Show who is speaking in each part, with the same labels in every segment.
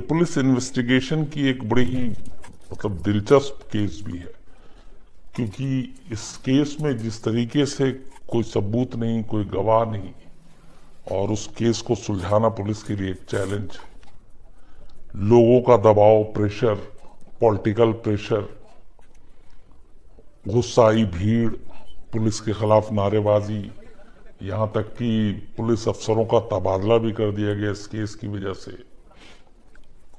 Speaker 1: Police investigation की एक बड़ी ही दिलचस्प केस भी है, क्योंकि इस केस में जिस तरीके से कोई सबूत नहीं, कोई गवाह नहीं, और उस केस को सुलझाना पुलिस के लिए एक चैलेंज, लोगों का दबाव, प्रेशर, पॉलिटिकल प्रेशर, गुस्साई भीड़, पुलिस के खिलाफ नारेबाजी, यहाँ तक कि पुलिस अफसरों का तबादला भी कर दिया गया इस केस की वजह से।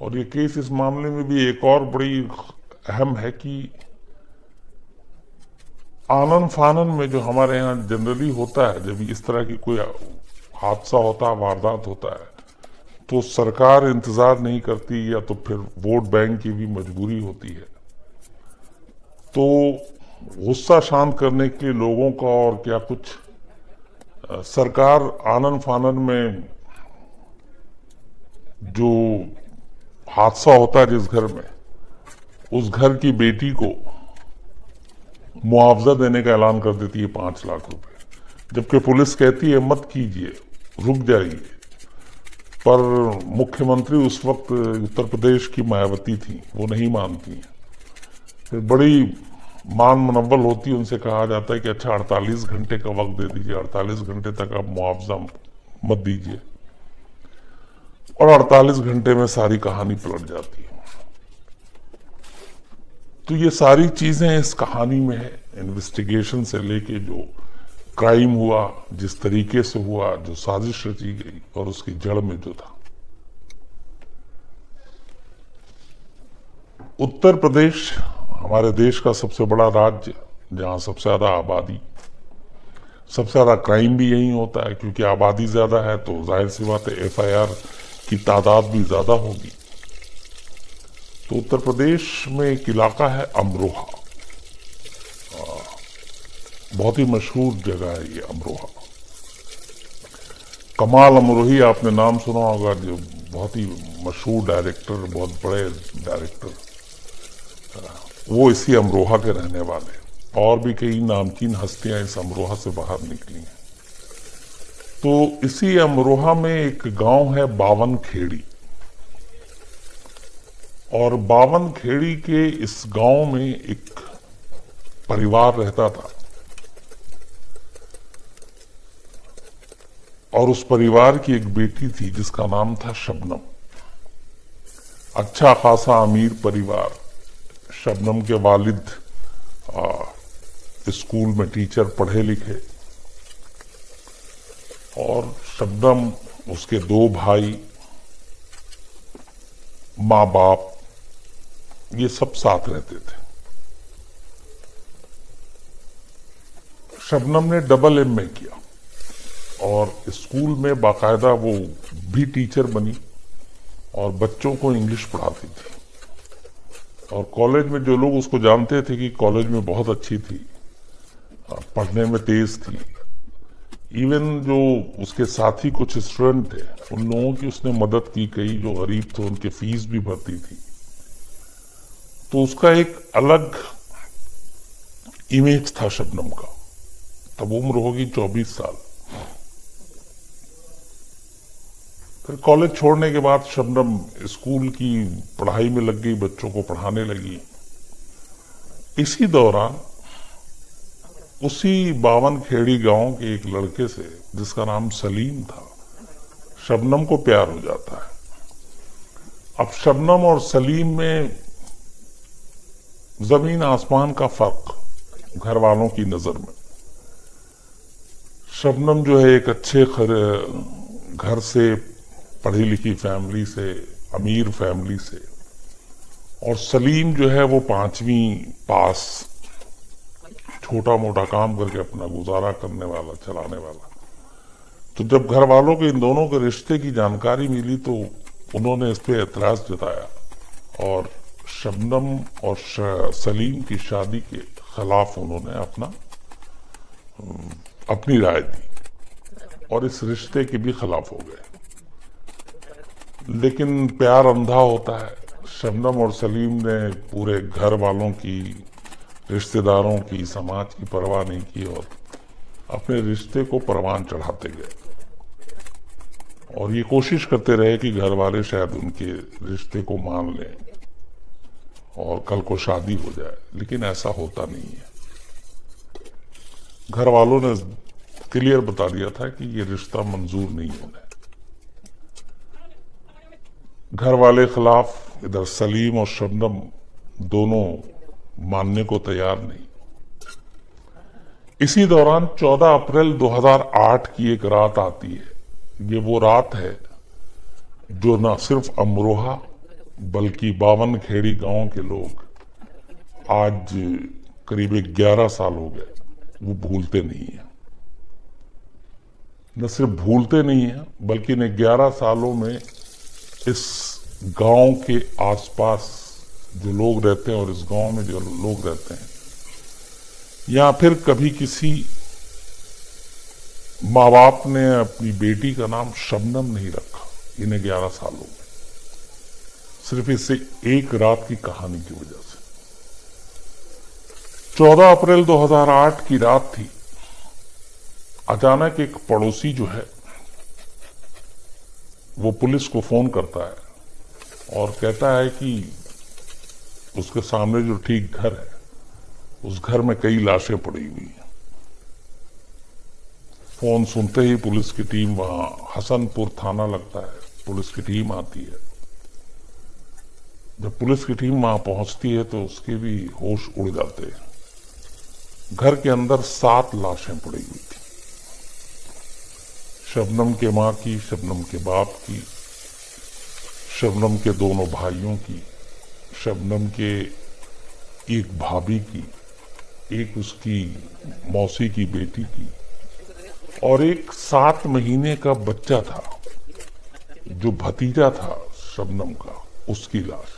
Speaker 1: और ये केस इस मामले में भी एक और बड़ी अहम है कि आनन फानन में जो हमारे यहाँ जनरली होता है, जब इस तरह की कोई हादसा होता है, वारदात होता है, तो सरकार इंतजार नहीं करती, या तो फिर वोट बैंक की भी मजबूरी होती है। तो गुस्सा शांत करने के लिए लोगों का और क्या कुछ, सरकार आनन फानन में जो हादसा होता है जिस घर में, उस घर की बेटी को मुआवजा देने का ऐलान कर देती है 5 लाख रुपए, जबकि पुलिस कहती है मत कीजिए, रुक जाइए। पर मुख्यमंत्री उस वक्त उत्तर प्रदेश की मायावती थी, वो नहीं मानती हैं। फिर बड़ी मान मनव्वल होती है, उनसे कहा जाता है कि अच्छा 48 घंटे का वक्त दे दीजिए, 48 घंटे तक आप मुआवजा मत दीजिए, और 48 घंटे में सारी कहानी पलट जाती है। तो ये सारी चीजें इस कहानी में है, इन्वेस्टिगेशन से लेके जो क्राइम हुआ, जिस तरीके से हुआ, जो साजिश रची गई, और उसकी जड़ में जो था। उत्तर प्रदेश हमारे देश का सबसे बड़ा राज्य, जहां सबसे ज्यादा आबादी, सबसे ज्यादा क्राइम भी यही होता है, क्योंकि आबादी ज्यादा है तो जाहिर सी बात है FIR की तादाद भी ज्यादा होगी। तो उत्तर प्रदेश में एक इलाका है अमरोहा, बहुत ही मशहूर जगह है ये अमरोहा। कमाल अमरोही आपने नाम सुना होगा, जो बहुत ही मशहूर डायरेक्टर, बहुत बड़े डायरेक्टर, वो इसी अमरोहा के रहने वाले, और भी कई नामचीन हस्तियां इस अमरोहा से बाहर निकली हैं। तो इसी अमरोहा में एक गांव है बावन खेड़ी, और बावन खेड़ी के इस गांव में एक परिवार रहता था, और उस परिवार की एक बेटी थी जिसका नाम था शबनम। अच्छा खासा अमीर परिवार। शबनम के वालिद स्कूल में टीचर, पढ़े लिखे, और शबनम, उसके 2 भाई, माँ बाप, ये सब साथ रहते थे। शबनम ने डबल MA किया, और स्कूल में बाकायदा वो भी टीचर बनी, और बच्चों को इंग्लिश पढ़ाती थी। और कॉलेज में जो लोग उसको जानते थे कि कॉलेज में बहुत अच्छी थी, पढ़ने में तेज थी। इवन जो उसके साथी कुछ स्टूडेंट थे, उन लोगों की उसने मदद की, कई जो गरीब थे उनके फीस भी भरती थी। तो उसका एक अलग इमेज था शबनम का। तब उम्र होगी 24 साल। फिर कॉलेज छोड़ने के बाद शबनम स्कूल की पढ़ाई में लग गई, बच्चों को पढ़ाने लगी। इसी दौरान उसी बावन खेड़ी गांव के एक लड़के से, जिसका नाम सलीम था, शबनम को प्यार हो जाता है। अब शबनम और सलीम में जमीन आसमान का फर्क घर वालों की नजर में। शबनम जो है एक अच्छे घर से, पढ़ी लिखी फैमिली से, अमीर फैमिली से, और सलीम जो है वो 5वीं पास, छोटा मोटा काम करके अपना गुजारा करने वाला, चलाने वाला। तो जब घर वालों को इन दोनों के रिश्ते की जानकारी मिली तो उन्होंने इस पे एतराज जताया, और शबनम और सलीम की शादी के खिलाफ उन्होंने अपनी राय दी, और इस रिश्ते के भी खिलाफ हो गए। लेकिन प्यार अंधा होता है। शबनम और सलीम ने पूरे घर वालों की, रिश्तेदारों की, समाज की परवाह नहीं की, और अपने रिश्ते को परवान चढ़ाते गए। और ये कोशिश करते रहे कि घर वाले शायद उनके रिश्ते को मान लें और कल को शादी हो जाए, लेकिन ऐसा होता नहीं है। घर वालों ने क्लियर बता दिया था कि ये रिश्ता मंजूर नहीं होना है। घर वाले खिलाफ इधर सलीम और शबनम दोनों मानने को तैयार नहीं। इसी दौरान 14 अप्रैल 2008 की एक रात आती है। ये वो रात है जो न सिर्फ अमरोहा बल्कि बावनखेड़ी गांव के लोग आज करीब 11 साल हो गए वो भूलते नहीं है। न सिर्फ भूलते नहीं है बल्कि इन 11 सालों में इस गांव के आसपास जो लोग रहते हैं और इस गांव में जो लोग रहते हैं, या फिर कभी किसी माँ बाप ने अपनी बेटी का नाम शबनम नहीं रखा इन 11 सालों में, सिर्फ इससे एक रात की कहानी की वजह से। 14 अप्रैल 2008 की रात थी। अचानक एक पड़ोसी जो है वो पुलिस को फोन करता है और कहता है कि उसके सामने जो ठीक घर है उस घर में कई लाशें पड़ी हुई हैं। फोन सुनते ही पुलिस की टीम वहां हसनपुर थाना लगता है, पुलिस की टीम आती है। जब पुलिस की टीम वहां पहुंचती है तो उसके भी होश उड़ जाते हैं। घर के अंदर 7 लाशें पड़ी हुई थी। शबनम के मां की, शबनम के बाप की, शबनम के दोनों भाइयों की, शबनम के एक भाभी की, एक उसकी मौसी की बेटी की, और एक 7 महीने का बच्चा था जो भतीजा था शबनम का, उसकी लाश।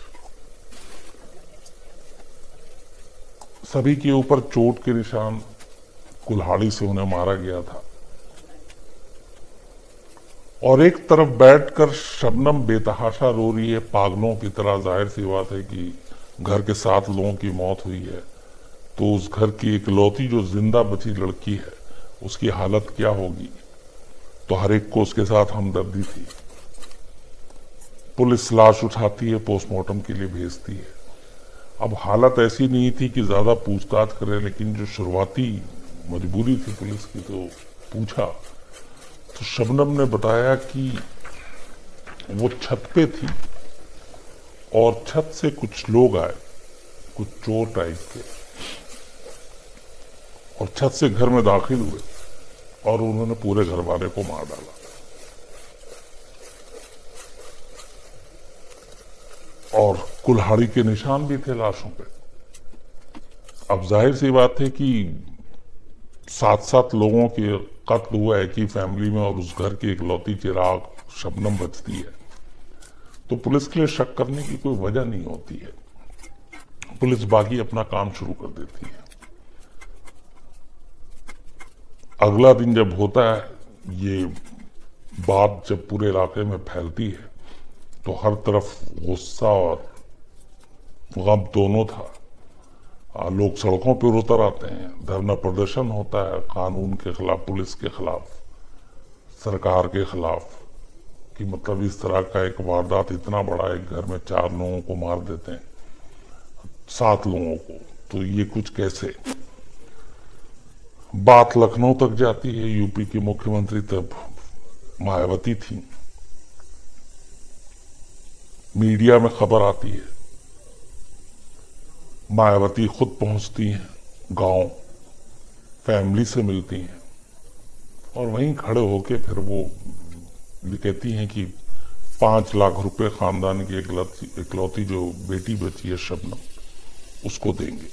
Speaker 1: सभी के ऊपर चोट के निशान, कुल्हाड़ी से उन्हें मारा गया था। और एक तरफ बैठकर शबनम बेतहाशा रो रही है पागलों की तरह। जाहिर सी बात है कि घर के 7 लोगों की मौत हुई है तो उस घर की इकलौती जो जिंदा बची लड़की है उसकी हालत क्या होगी। तो हर एक को उसके साथ हमदर्दी थी। पुलिस लाश उठाती है, पोस्टमार्टम के लिए भेजती है। अब हालत ऐसी नहीं थी कि ज्यादा पूछताछ करे, लेकिन जो शुरुआती मजबूरी थी पुलिस की तो पूछा। तो शबनम ने बताया कि वो छत पे थी और छत से कुछ लोग आए, कुछ चोर टाइप के, और छत से घर में दाखिल हुए और उन्होंने पूरे घर वाले को मार डाला। और कुल्हाड़ी के निशान भी थे लाशों पे। अब जाहिर सी बात है कि 7 लोगों के कत्ल हुआ एक ही फैमिली में और उस घर की इकलौती चिराग शबनम बचती है, तो पुलिस के लिए शक करने की कोई वजह नहीं होती है। पुलिस बाकी अपना काम शुरू कर देती है। अगला दिन जब होता है, ये बात जब पूरे इलाके में फैलती है तो हर तरफ गुस्सा और गम दोनों था। लोग सड़कों पर उतर आते हैं, धरना प्रदर्शन होता है कानून के खिलाफ, पुलिस के खिलाफ, सरकार के खिलाफ, कि मतलब इस तरह का एक वारदात इतना बड़ा, एक घर में 4 लोगों को मार देते हैं, 7 लोगों को, तो ये कुछ कैसे। बात लखनऊ तक जाती है। यूपी की मुख्यमंत्री तब मायावती थी। मीडिया में खबर आती है, मायावती खुद पहुंचती हैं गांव, फैमिली से मिलती हैं और वहीं खड़े होके फिर वो कहती हैं कि 5 लाख रुपए खानदान की इकलौती जो बेटी बची है शबनम, उसको देंगे।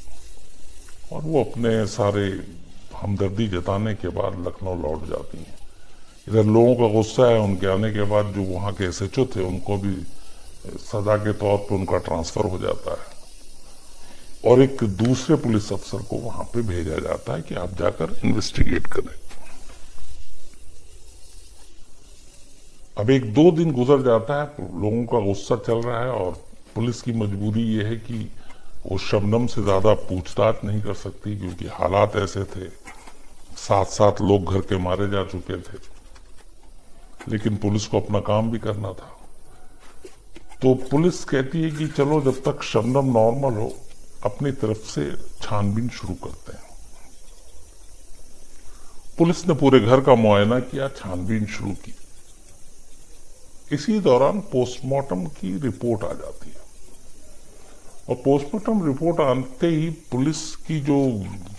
Speaker 1: और वो अपने सारे हमदर्दी जताने के बाद लखनऊ लौट जाती हैं। इधर लोगों का गुस्सा है, उनके आने के बाद जो वहां के SHO थे उनको भी सजा के तौर पर उनका ट्रांसफर हो जाता है और एक दूसरे पुलिस अफसर को वहां पे भेजा जाता है कि आप जाकर इन्वेस्टिगेट करें। अब 1-2 दिन गुजर जाता है, लोगों का गुस्सा चल रहा है और पुलिस की मजबूरी ये है कि वो शबनम से ज्यादा पूछताछ नहीं कर सकती क्योंकि हालात ऐसे थे। 7 लोग घर के मारे जा चुके थे। लेकिन पुलिस को अपना काम भी करना था। तो पुलिस कहती है कि चलो जब तक शबनम नॉर्मल हो अपनी तरफ से छानबीन शुरू करते हैं। पुलिस ने पूरे घर का मुआयना किया, छानबीन शुरू की। इसी दौरान पोस्टमार्टम की रिपोर्ट आ जाती है और पोस्टमार्टम रिपोर्ट आते ही पुलिस की जो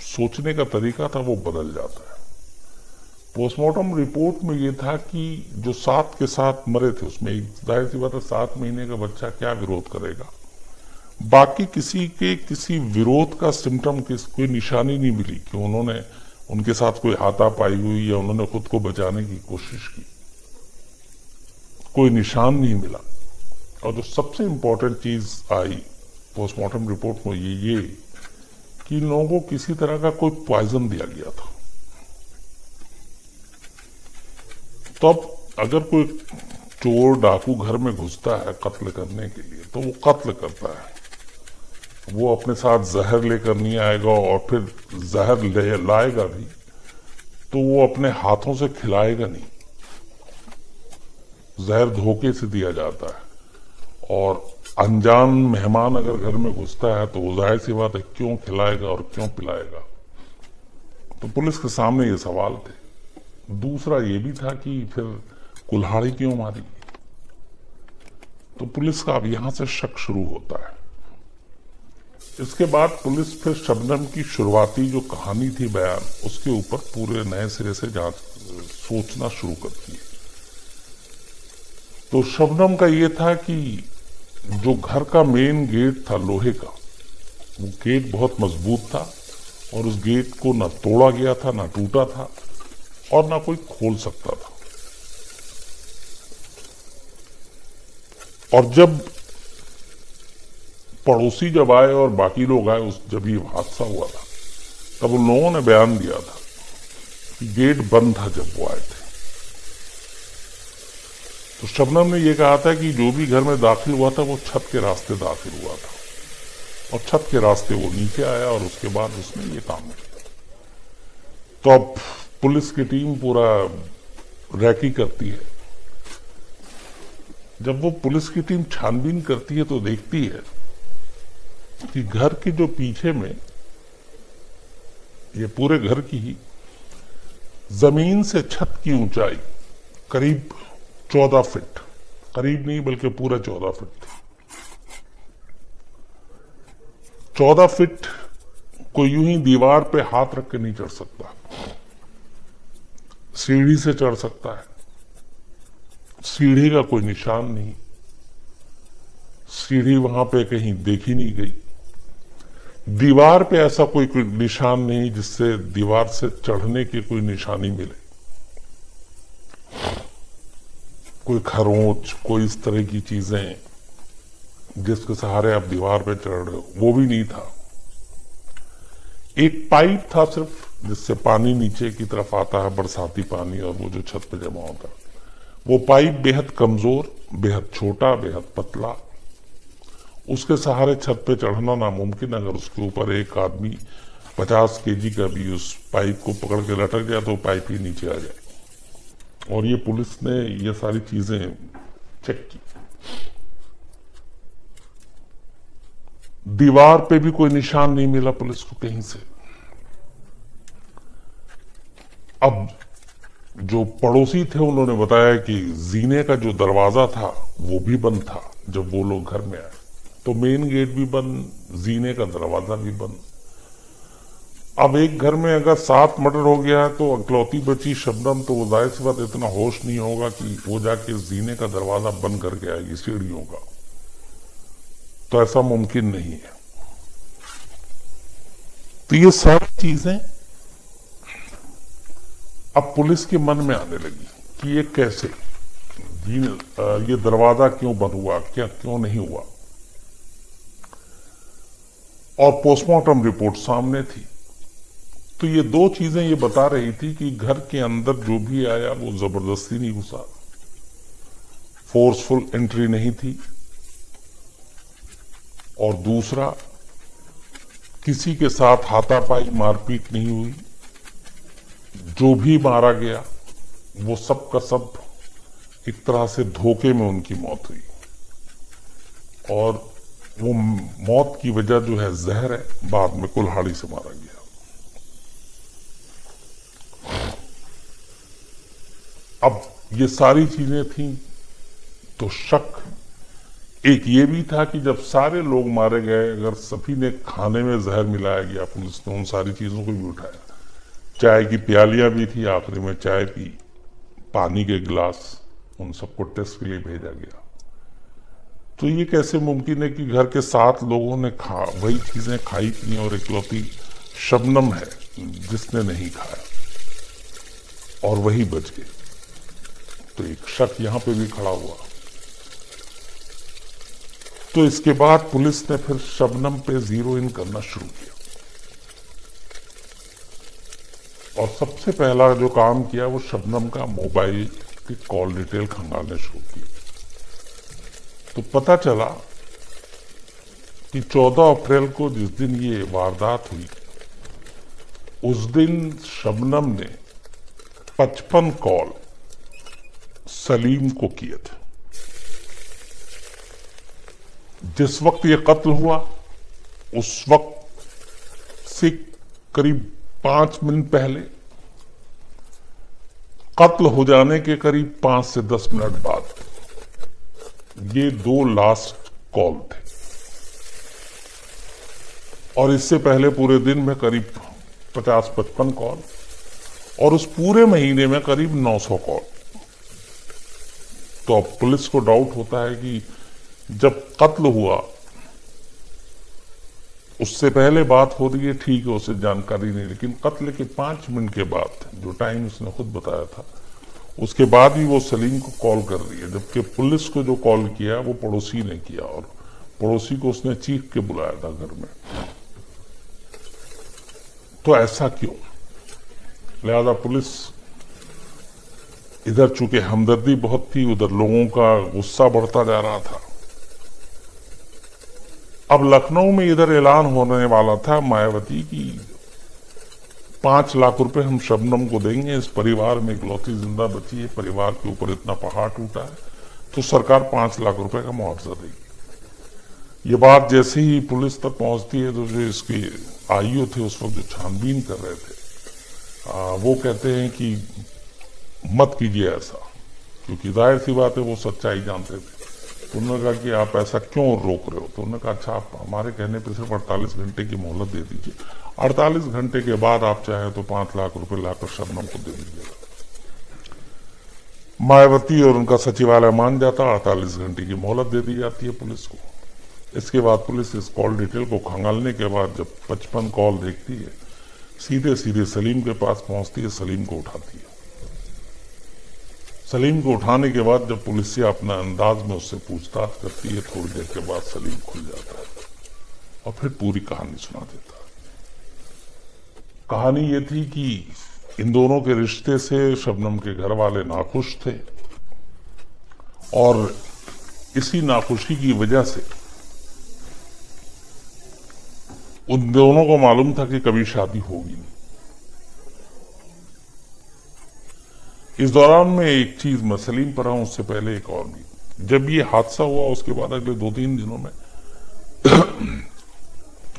Speaker 1: सोचने का तरीका था वो बदल जाता है। पोस्टमार्टम रिपोर्ट में ये था कि जो 7 के 7 मरे थे उसमें जाहिर सी बात है 7 महीने का बच्चा क्या विरोध करेगा। बाकी किसी के किसी विरोध का सिम्टम कोई निशानी नहीं मिली कि उन्होंने उनके साथ कोई हाथापाई हुई या उन्होंने खुद को बचाने की कोशिश की, कोई निशान नहीं मिला। और जो सबसे इंपॉर्टेंट चीज आई पोस्टमार्टम रिपोर्ट में ये कि इन लोगों को किसी तरह का कोई पॉइजन दिया गया था। तो अब अगर कोई चोर डाकू घर में घुसता है कत्ल करने के लिए तो वो कत्ल करता है, वो अपने साथ जहर लेकर नहीं आएगा और फिर जहर लाएगा भी तो वो अपने हाथों से खिलाएगा नहीं, जहर धोखे से दिया जाता है। और अनजान मेहमान अगर घर में घुसता है तो वो जाहिर सी बात है क्यों खिलाएगा और क्यों पिलाएगा। तो पुलिस के सामने ये सवाल थे। दूसरा ये भी था कि फिर कुल्हाड़ी क्यों मारी। तो पुलिस का अब यहां से शक शुरू होता है। इसके बाद पुलिस फिर शबनम की शुरुआती जो कहानी थी बयान उसके ऊपर पूरे नए सिरे से सोचना शुरू करती है। तो शबनम का ये था कि जो घर का मेन गेट था लोहे का, वो गेट बहुत मजबूत था और उस गेट को ना तोड़ा गया था ना टूटा था और ना कोई खोल सकता था। और जब पड़ोसी जब आए और बाकी लोग आए जब ये हादसा हुआ था तब उन लोगों ने बयान दिया था कि गेट बंद था जब वो आए थे। तो शबनम ने यह कहा था कि जो भी घर में दाखिल हुआ था वो छत के रास्ते दाखिल हुआ था और छत के रास्ते वो नीचे आया और उसके बाद उसने ये काम किया। तो अब पुलिस की टीम पूरा रैकी करती है। जब वो पुलिस की टीम छानबीन करती है तो देखती है कि घर के जो पीछे में ये पूरे घर की ही जमीन से छत की ऊंचाई करीब 14 फीट, करीब नहीं बल्कि पूरा 14 फीट थी। 14 फीट कोई यूं ही दीवार पे हाथ रख के नहीं चढ़ सकता, सीढ़ी से चढ़ सकता है। सीढ़ी का कोई निशान नहीं, सीढ़ी वहां पे कहीं देखी नहीं गई। दीवार पे ऐसा कोई निशान नहीं जिससे दीवार से चढ़ने की कोई निशानी मिले, कोई खरोंच, कोई इस तरह की चीजें जिसके सहारे आप दीवार पे चढ़ रहे हो, वो भी नहीं था। एक पाइप था सिर्फ जिससे पानी नीचे की तरफ आता है, बरसाती पानी, और वो जो छत पे जमा होता है। वो पाइप बेहद कमजोर, बेहद छोटा, बेहद पतला, उसके सहारे छत पे चढ़ना नामुमकिन। अगर उसके ऊपर एक आदमी 50 केजी का भी उस पाइप को पकड़ के लटक जाए तो पाइप ही नीचे आ जाए। और ये पुलिस ने ये सारी चीजें चेक की। दीवार पे भी कोई निशान नहीं मिला पुलिस को कहीं से। अब जो पड़ोसी थे उन्होंने बताया कि जीने का जो दरवाजा था वो भी बंद था जब वो लोग घर में आए। तो मेन गेट भी बंद, जीने का दरवाजा भी बंद। अब एक घर में अगर 7 मर्डर हो गया है तो अकलौती बची शबनम, तो वो जाहिर सी बात इतना होश नहीं होगा कि वो जाके जीने का दरवाजा बंद करके आएगी सीढ़ियों का, तो ऐसा मुमकिन नहीं है। तो ये सारी चीजें अब पुलिस के मन में आने लगी कि ये कैसे, ये दरवाजा क्यों बंद हुआ, क्या क्यों नहीं हुआ। और पोस्टमार्टम रिपोर्ट सामने थी। तो ये 2 चीजें ये बता रही थी कि घर के अंदर जो भी आया वो जबरदस्ती नहीं घुसा, फोर्सफुल एंट्री नहीं थी, और दूसरा किसी के साथ हाथापाई मारपीट नहीं हुई। जो भी मारा गया वो सब का सब एक तरह से धोखे में उनकी मौत हुई और वो मौत की वजह जो है जहर है, बाद में कुल्हाड़ी से मारा गया। अब ये सारी चीजें थी तो शक एक ये भी था कि जब सारे लोग मारे गए, अगर सभी ने खाने में जहर मिलाया गया, पुलिस ने उन सारी चीजों को भी उठाया, चाय की प्यालियां भी थी, आखिरी में चाय पी, पानी के गिलास, उन सबको टेस्ट के लिए भेजा गया। तो ये कैसे मुमकिन है कि घर के 7 लोगों ने वही चीजें खाई थी और इकलौती शबनम है जिसने नहीं खाया और वही बच गए। तो एक शक यहां पे भी खड़ा हुआ। तो इसके बाद पुलिस ने फिर शबनम पे जीरो इन करना शुरू किया और सबसे पहला जो काम किया वो शबनम का मोबाइल की कॉल डिटेल खंगालने शुरू की। तो पता चला कि 14 अप्रैल को जिस दिन ये वारदात हुई, उस दिन शबनम ने 55 कॉल सलीम को किए थे। जिस वक्त ये कत्ल हुआ उस वक्त से करीब 5 मिनट पहले, कत्ल हो जाने के करीब 5 से 10 मिनट बाद ये 2 लास्ट कॉल थे और इससे पहले पूरे दिन में करीब 50-55 कॉल और उस पूरे महीने में करीब 900 कॉल। तो अब पुलिस को डाउट होता है कि जब कत्ल हुआ उससे पहले बात हो रही है, ठीक है, उसे जानकारी नहीं, लेकिन कत्ल के 5 मिनट के बाद, जो टाइम उसने खुद बताया था, उसके बाद भी वो सलीम को कॉल कर रही है, जबकि पुलिस को जो कॉल किया वो पड़ोसी ने किया और पड़ोसी को उसने चीख के बुलाया था घर में। तो ऐसा क्यों? लिहाजा पुलिस, इधर चूंकि हमदर्दी बहुत थी, उधर लोगों का गुस्सा बढ़ता जा रहा था। अब लखनऊ में इधर ऐलान होने वाला था मायावती की 5 लाख रुपए हम शबनम को देंगे, इस परिवार में इकलौती जिंदा बची है, परिवार के ऊपर इतना पहाड़ टूटा है, तो सरकार 5 लाख रुपए का मुआवजा देगी। ये बात जैसे ही पुलिस तक पहुंचती है तो जो इसके आईओ थे उस वक्त जो छानबीन कर रहे थे, वो कहते हैं कि मत कीजिए ऐसा, क्योंकि जाहिर सी बात है वो सच्चाई जानते थे। तो उन्होंने कहा कि आप ऐसा क्यों रोक रहे हो? तो उन्होंने कहा अच्छा, आप हमारे कहने पर सिर्फ 48 घंटे की मोहलत दे दीजिए, 48 घंटे के बाद आप चाहे तो 5 लाख रुपए लाकर शबनम को दे दीजिएगा। मायावती और उनका सचिवालय मान जाता, 48 घंटे की मोहलत दे दी जाती है पुलिस को। इसके बाद पुलिस इस कॉल डिटेल को खंगालने के बाद जब 55 कॉल देखती है, सीधे सीधे सलीम के पास पहुंचती है, सलीम को उठाती है। सलीम को उठाने के बाद जब पुलिस अपना अंदाज में उससे पूछताछ करती है, थोड़ी देर के बाद सलीम खुल जाता है और फिर पूरी कहानी सुना देता है। कहानी ये थी कि इन दोनों के रिश्ते से शबनम के घर वाले नाखुश थे और इसी नाखुशी की वजह से उन दोनों को मालूम था कि कभी शादी होगी नहीं। इस दौरान में एक चीज मैं सलीम पर हूं, उससे पहले एक और भी। जब ये हादसा हुआ उसके बाद अगले 2-3 दिनों में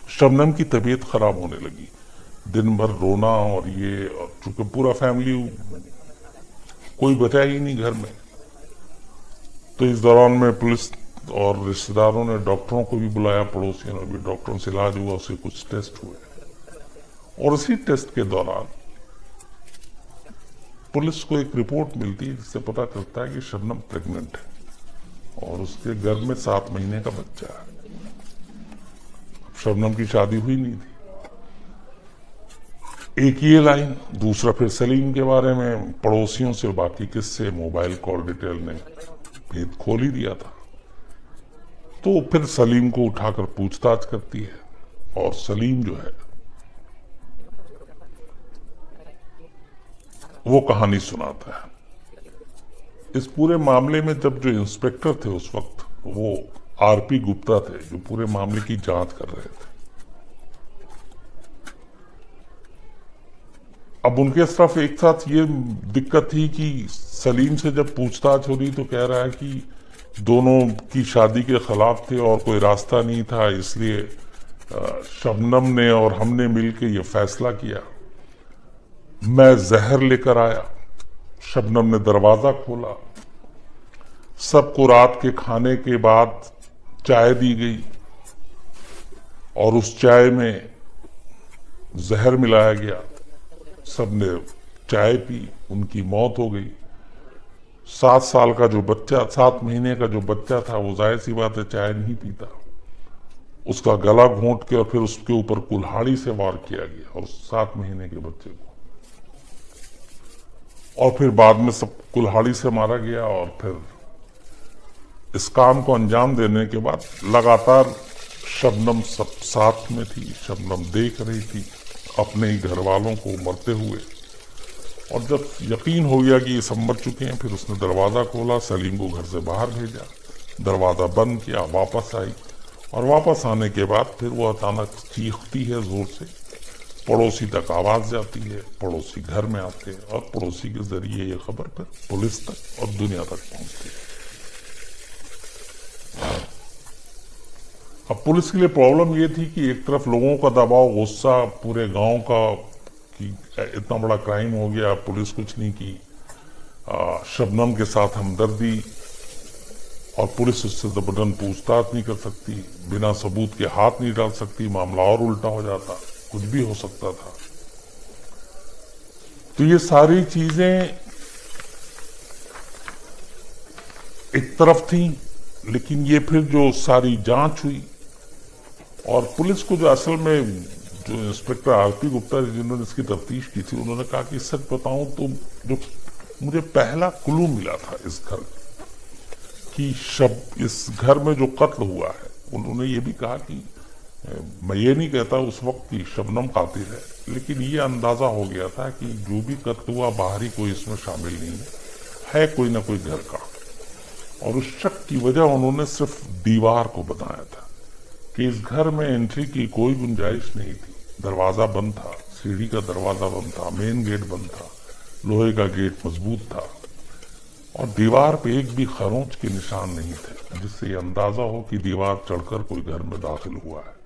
Speaker 1: शबनम की तबीयत खराब होने लगी, दिन भर रोना और ये, चूंकि पूरा फैमिली, कोई बचा ही नहीं घर में। तो इस दौरान में पुलिस और रिश्तेदारों ने डॉक्टरों को भी बुलाया, पड़ोसियों ने भी, डॉक्टरों से इलाज हुआ, उसे कुछ टेस्ट हुए और उसी टेस्ट के दौरान पुलिस को एक रिपोर्ट मिलती है जिससे पता चलता है कि शबनम प्रेग्नेंट है और उसके गर्भ में 7 महीने का बच्चा है। शबनम की शादी हुई नहीं थी। एक ये लाइन, दूसरा फिर सलीम के बारे में पड़ोसियों से बाकी किस्से, मोबाइल कॉल डिटेल ने भेद खोल ही दिया था। तो फिर सलीम को उठाकर पूछताछ करती है और सलीम जो है वो कहानी सुनाता है। इस पूरे मामले में जब जो इंस्पेक्टर थे उस वक्त, वो आरपी गुप्ता थे, जो पूरे मामले की जांच कर रहे थे। अब उनके तरफ एक साथ ये दिक्कत थी कि सलीम से जब पूछताछ हो रही तो कह रहा है कि दोनों की शादी के खिलाफ थे और कोई रास्ता नहीं था, इसलिए शबनम ने और हमने मिलकर ये फैसला किया। मैं जहर लेकर आया, शबनम ने दरवाजा खोला, सबको रात के खाने के बाद चाय दी गई और उस चाय में जहर मिलाया गया। सबने चाय पी, उनकी मौत हो गई। 7 साल का जो बच्चा, 7 महीने का जो बच्चा था, वो जाहिर सी बात है चाय नहीं पीता, उसका गला घोंट के और फिर उसके ऊपर कुल्हाड़ी से वार किया गया और 7 महीने के बच्चे को, और फिर बाद में सब कुल्हाड़ी से मारा गया। और फिर इस काम को अंजाम देने के बाद लगातार शबनम सब साथ में थी, शबनम देख रही थी अपने ही घर वालों को मरते हुए। और जब यकीन हो गया कि ये सब मर चुके हैं, फिर उसने दरवाज़ा खोला, सलीम को घर से बाहर भेजा, दरवाज़ा बंद किया, वापस आई और वापस आने के बाद फिर वो अचानक चीखती है ज़ोर से, पड़ोसी तक आवाज़ जाती है, पड़ोसी घर में आते हैं और पड़ोसी के ज़रिए ये खबर फिर पुलिस तक और दुनिया तक पहुँचती है। अब पुलिस के लिए प्रॉब्लम ये थी कि एक तरफ लोगों का दबाव, गुस्सा पूरे गांव का कि इतना बड़ा क्राइम हो गया, पुलिस कुछ नहीं की, शबनम के साथ हमदर्दी, और पुलिस उससे जबरन पूछताछ नहीं कर सकती, बिना सबूत के हाथ नहीं डाल सकती, मामला और उल्टा हो जाता, कुछ भी हो सकता था। तो ये सारी चीजें एक तरफ थी, लेकिन ये फिर जो सारी जांच हुई और पुलिस को जो असल में जो इंस्पेक्टर आरपी गुप्ता जी जिन्होंने इसकी तफ्तीश की थी, उन्होंने कहा कि सच बताऊं तो जो मुझे पहला क्लू मिला था इस घर कि इस घर में जो कत्ल हुआ है, उन्होंने ये भी कहा कि मैं ये नहीं कहता उस वक्त की शबनम कातिल है, लेकिन ये अंदाजा हो गया था कि जो भी कत्ल हुआ बाहरी कोई इसमें शामिल नहीं है कोई ना कोई घर का। और उस शक की वजह उन्होंने सिर्फ दीवार को बताया था कि इस घर में एंट्री की कोई गुंजाइश नहीं थी, दरवाजा बंद था, सीढ़ी का दरवाजा बंद था, मेन गेट बंद था, लोहे का गेट मजबूत था और दीवार पे एक भी खरोंच के निशान नहीं थे, जिससे ये अंदाजा हो कि दीवार चढ़कर कोई घर में दाखिल हुआ है।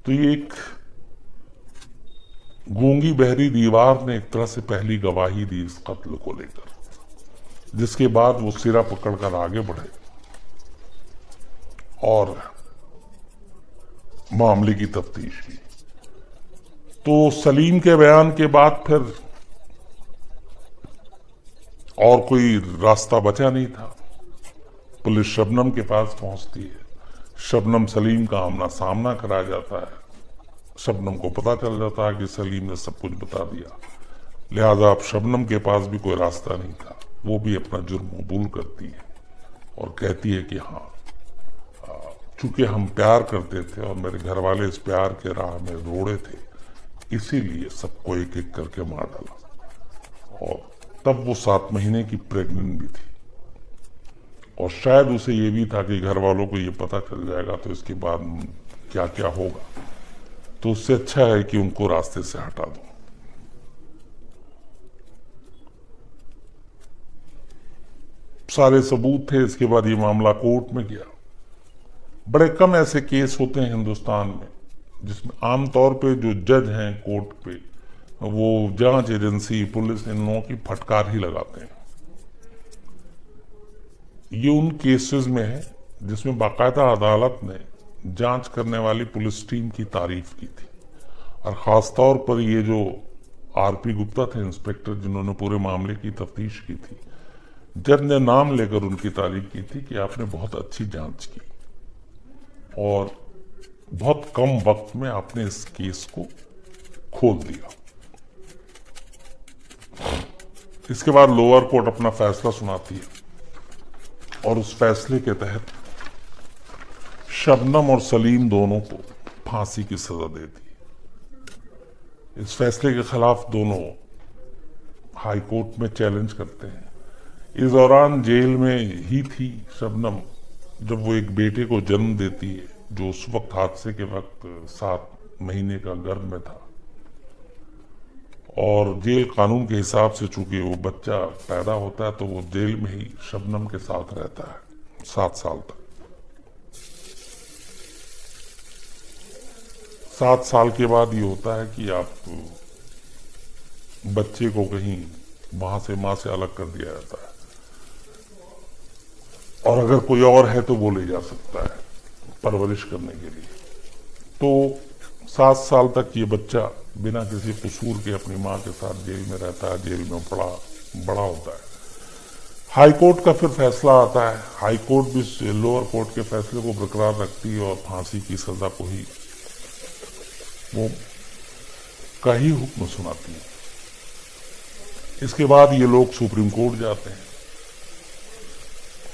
Speaker 1: तो ये एक गूंगी बहरी दीवार ने एक तरह से पहली गवाही दी इस कत्ल को लेकर, जिसके बाद वो सिरा पकड़कर आगे बढ़े और मामले की तफ्तीश की। तो सलीम के बयान के बाद फिर और कोई रास्ता बचा नहीं था। पुलिस शबनम के पास पहुंचती है, शबनम सलीम का आमना सामना कराया जाता है, शबनम को पता चल जाता है कि सलीम ने सब कुछ बता दिया, लिहाजा अब शबनम के पास भी कोई रास्ता नहीं था। वो भी अपना जुर्म कबूल करती है और कहती है कि हाँ, चूंकि हम प्यार करते थे और मेरे घर वाले इस प्यार के राह में रोड़े थे, इसीलिए सबको एक एक करके मार डाला। और तब वो 7 महीने की प्रेग्नेंट भी थी और शायद उसे ये भी था कि घर वालों को ये पता चल जाएगा तो इसके बाद क्या क्या होगा, तो उससे अच्छा है कि उनको रास्ते से हटा दो। सारे सबूत थे। इसके बाद ये मामला कोर्ट में गया। बड़े कम ऐसे केस होते हैं हिंदुस्तान में जिसमें आमतौर पे जो जज हैं कोर्ट पे, वो जांच एजेंसी, पुलिस, इन लोगों की फटकार ही लगाते हैं। ये उन केसेस में है जिसमें बाकायदा अदालत ने जांच करने वाली पुलिस टीम की तारीफ की थी, और खास तौर पर ये जो आरपी गुप्ता थे इंस्पेक्टर, जिन्होंने पूरे मामले की तफ्तीश की थी, जज ने नाम लेकर उनकी तारीफ की थी कि आपने बहुत अच्छी जांच की और बहुत कम वक्त में आपने इस केस को खोल दिया। इसके बाद लोअर कोर्ट अपना फैसला सुनाती है और उस फैसले के तहत शबनम और सलीम दोनों को फांसी की सजा देती है। इस फैसले के खिलाफ दोनों हाई कोर्ट में चैलेंज करते हैं। इस दौरान जेल में ही थी शबनम जब वो एक बेटे को जन्म देती है, जो उस वक्त हादसे के वक्त 7 महीने का गर्भ में था। और जेल कानून के हिसाब से चूंकि वो बच्चा पैदा होता है तो वो जेल में ही शबनम के साथ रहता है 7 साल तक। 7 साल के बाद ये होता है कि आप बच्चे को कहीं वहां से मां से अलग कर दिया जाता है, और अगर कोई और है तो वो ले जा सकता है परवरिश करने के लिए। तो 7 साल तक ये बच्चा बिना किसी कसूर के अपनी मां के साथ जेल में रहता है, जेल में बड़ा होता है। हाई कोर्ट का फिर फैसला आता है। हाई कोर्ट भी लोअर कोर्ट के फैसले को बरकरार रखती है और फांसी की सजा को ही वो का ही हुक्म सुनाती है। इसके बाद ये लोग सुप्रीम कोर्ट जाते हैं।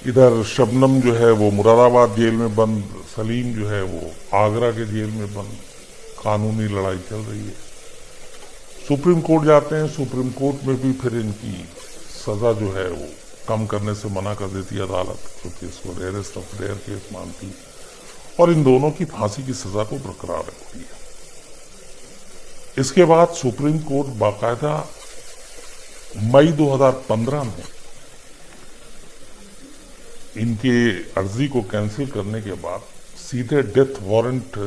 Speaker 1: इधर शबनम जो है वो मुरादाबाद जेल में बंद, सलीम जो है वो आगरा के जेल में बंद। कानूनी लड़ाई चल रही है। सुप्रीम कोर्ट जाते हैं। सुप्रीम कोर्ट में भी फिर इनकी सजा जो है वो कम करने से मना कर देती है अदालत, क्योंकि इसको रेयरेस्ट ऑफ रेयर केस मानती है, और इन दोनों की फांसी की सजा को बरकरार रखती है। इसके बाद सुप्रीम कोर्ट बाकायदा मई 2015 में इनके अर्जी को कैंसिल करने के बाद सीधे डेथ वारंट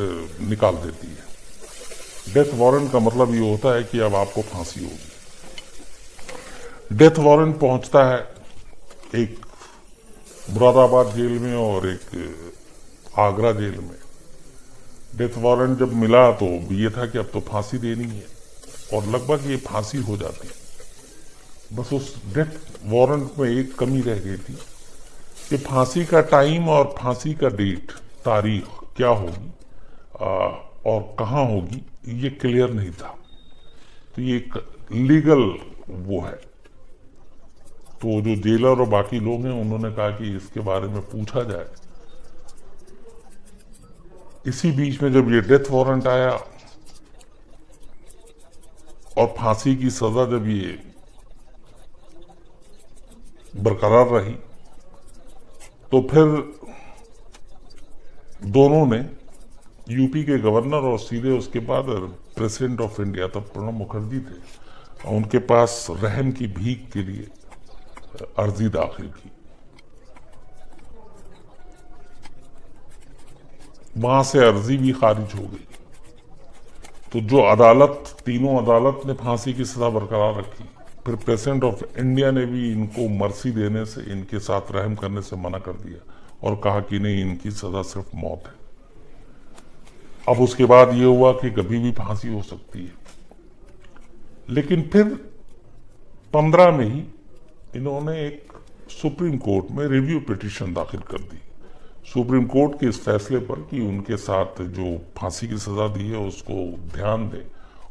Speaker 1: निकाल देती है। डेथ वारंट का मतलब ये होता है कि अब आपको फांसी होगी। डेथ वारंट पहुंचता है एक मुरादाबाद जेल में और एक आगरा जेल में। डेथ वारंट जब मिला तो ये था कि अब तो फांसी देनी है, और लगभग ये फांसी हो जाती। बस उस डेथ वारंट में एक कमी रह गई थी कि फांसी का टाइम और फांसी का डेट, तारीख क्या होगी और कहाँ होगी, ये क्लियर नहीं था। तो ये एक लीगल वो है। तो जो जेलर और बाकी लोग हैं उन्होंने कहा कि इसके बारे में पूछा जाए। इसी बीच में जब ये डेथ वारंट आया और फांसी की सजा जब ये बरकरार रही, तो फिर दोनों ने, यूपी के गवर्नर और सीधे उसके बाद प्रेसिडेंट ऑफ इंडिया, तब प्रणब मुखर्जी थे, और उनके पास रहम की भीख के लिए अर्जी दाखिल की। वहां से अर्जी भी खारिज हो गई। तो जो अदालत, तीनों अदालत ने फांसी की सजा बरकरार रखी। फिर प्रेसिडेंट ऑफ इंडिया ने भी इनको मर्सी देने से, इनके साथ रहम करने से मना कर दिया और कहा कि नहीं, इनकी सजा सिर्फ मौत है। अब उसके बाद ये हुआ कि कभी भी फांसी हो सकती है। लेकिन फिर 15 में ही इन्होंने एक सुप्रीम कोर्ट में रिव्यू पिटीशन दाखिल कर दी, सुप्रीम कोर्ट के इस फैसले पर कि उनके साथ जो फांसी की सजा दी है उसको ध्यान दें।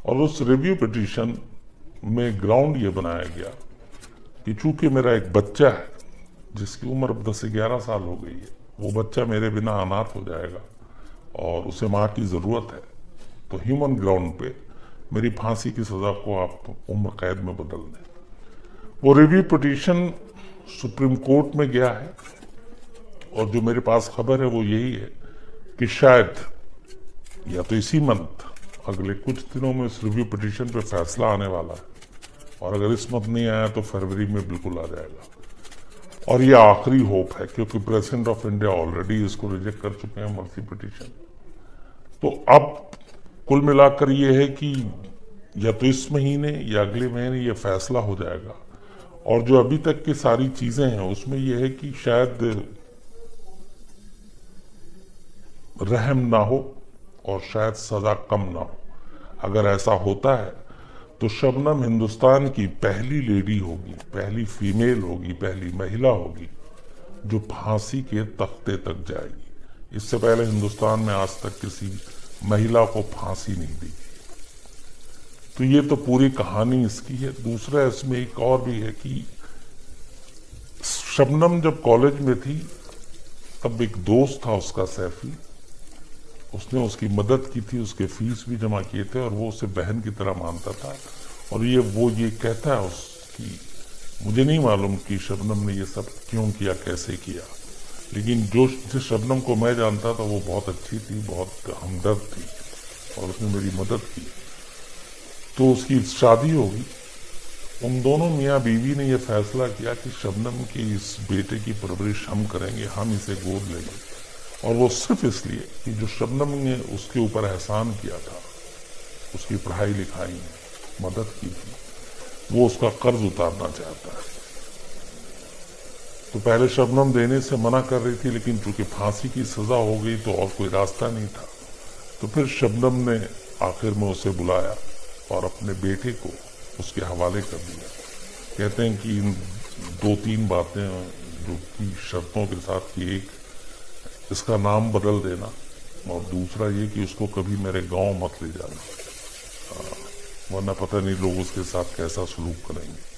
Speaker 1: और उस रिव्यू पिटीशन में ग्राउंड ये बनाया गया कि चूंकि मेरा एक बच्चा है जिसकी उम्र 10 से 11 साल हो गई है, वो बच्चा मेरे बिना अनाथ हो जाएगा और उसे माँ की ज़रूरत है, तो ह्यूमन ग्राउंड पे मेरी फांसी की सज़ा को आप उम्र कैद में बदल दें। वो रिव्यू पिटीशन सुप्रीम कोर्ट में गया है, और जो मेरे पास खबर है वो यही है कि शायद या तो इसी मंथ, अगले कुछ दिनों में इस रिव्यू पिटीशन पे फैसला आने वाला है, और अगर इस मंथ नहीं आया तो फरवरी में बिल्कुल आ जाएगा। और ये आखिरी होप है, क्योंकि प्रेसिडेंट ऑफ इंडिया ऑलरेडी इसको रिजेक्ट कर चुके हैं, मर्सी पिटीशन। तो अब कुल मिलाकर ये है कि या तो इस महीने या अगले महीने ये फैसला हो जाएगा। और जो अभी तक की सारी चीजें हैं उसमें यह है कि शायद रहम ना हो और शायद सजा कम ना हो। अगर ऐसा होता है तो शबनम हिंदुस्तान की पहली लेडी होगी, पहली फीमेल होगी, पहली महिला होगी जो फांसी के तख्ते तक जाएगी। इससे पहले हिंदुस्तान में आज तक किसी महिला को फांसी नहीं दी। तो ये तो पूरी कहानी इसकी है। दूसरा इसमें एक और भी है कि शबनम जब कॉलेज में थी तब एक दोस्त था उसका, सैफी, उसने उसकी मदद की थी, उसके फीस भी जमा किए थे और वो उसे बहन की तरह मानता था। और वो ये कहता है उसकी, मुझे नहीं मालूम कि शबनम ने ये सब क्यों किया, कैसे किया, लेकिन जिस शबनम को मैं जानता था वो बहुत अच्छी थी, बहुत हमदर्द थी और उसने मेरी मदद की। तो उसकी शादी होगी। उन दोनों मियाँ बीवी ने यह फैसला किया कि शबनम की इस बेटे की परवरिश हम करेंगे, हम इसे गोद लेंगे। और वो सिर्फ इसलिए कि जो शबनम ने उसके ऊपर एहसान किया था, उसकी पढ़ाई लिखाई में मदद की थी, वो उसका कर्ज उतारना चाहता है। तो पहले शबनम देने से मना कर रही थी, लेकिन चूंकि फांसी की सजा हो गई तो और कोई रास्ता नहीं था। तो फिर शबनम ने आखिर में उसे बुलाया और अपने बेटे को उसके हवाले कर दिया। कहते हैं कि इन 2-3 बातें जो की शर्तों के साथ कि एक, इसका नाम बदल देना, और दूसरा ये कि उसको कभी मेरे गांव मत ले जाना, वरना पता नहीं लोग उसके साथ कैसा सलूक करेंगे।